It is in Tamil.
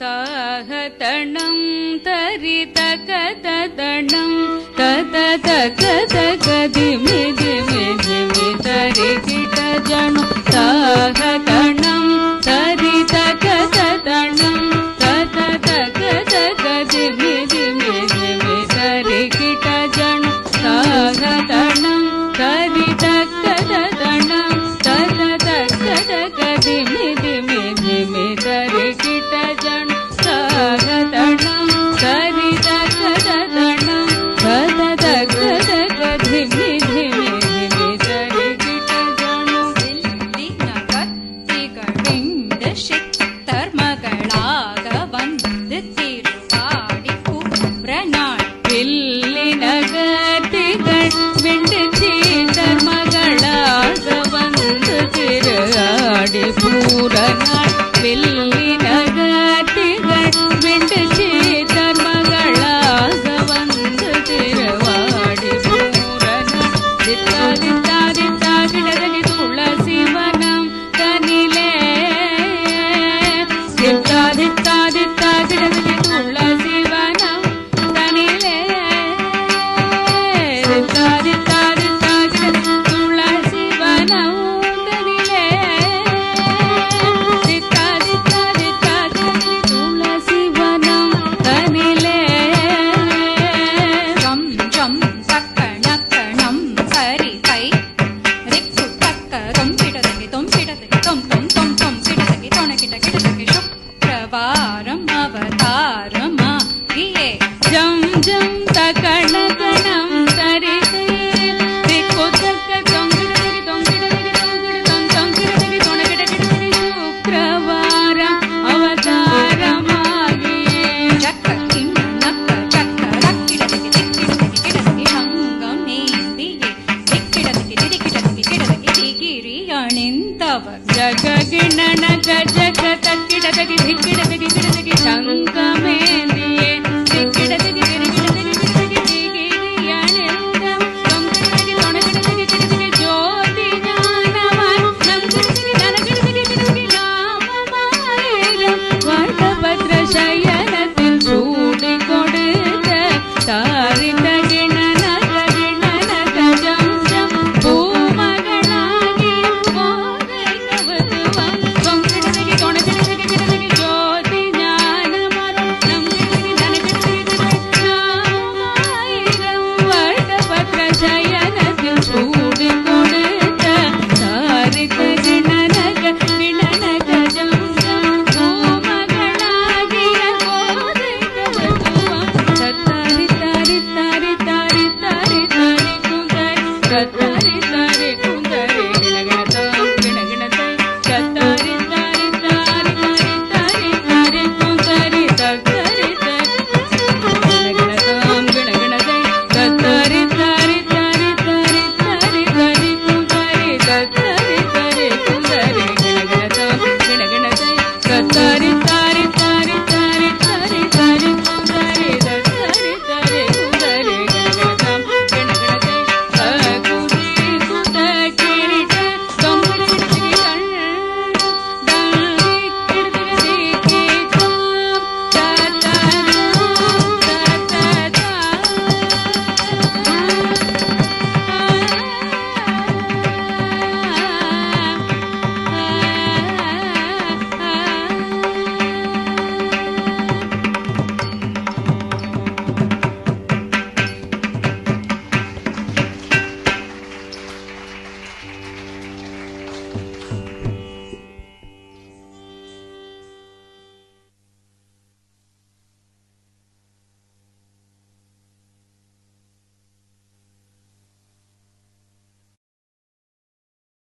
ತಾಹತಣಂ ತರಿತಕತಣಂ ತತತಕತಕದಿಮಿ ದಿಮಿ ದಿಮಿ ತರಿಕಿಟ ಜನು ತಾಹತಣಂ ತರಿತಕತಣಂ ತತತಕತಕದಿಮಿ ದಿಮಿ ದಿಮಿ ತರಿಕಿಟ ಜನು ತಾಹತಣಂ ತರಿತಕತಣಂ ತತತಕತಕದಿಮಿ ದಿಮಿ ದಿಮಿ ತರಿಕಿಟ ಜನು ತಾಹತಣಂ ತರಿತಕತಣಂ ತತತಕತಕದಿಮಿ ದಿಮಿ ದಿಮಿ ತರಿಕಿಟ ಜನು விண்ணகத்திகழ்விண்டு சித்தர்மகளாக வந்து திருப்பாடி கூறநாள் வில்லினகத்திகள் விண்டு சீதர் மகளாக வந்து திருஆடி பூரநாள் வில்லினகத்திகள் விண்டு சீதர் மகளாக வந்து திருவாடி பூரநாள் தித்தாதித்தாதித்தாகிடதகி துளசி வனம் தனிலே தித்தாதித்தாதித்தாகிடதகி துளசி வனம் தனிலே தித்தாதித்தாதித்தாகிடதகி துளசி வனம் தனிலே தித்தாதித்தாதித்தாகிடதகி துளசி வனம் தனிலே ஜம் ஜம் சக்கணக்கணம் சரிகை ரிக்கு தக்க தொம்பிடதகி தொம்பிடதகி தொம் தொம் தொம் தொம் கிடதகி தொணகிட கிடதகி சுப்ரவாரம் அவதாரமாகியே ஜம் ஜம் தகணக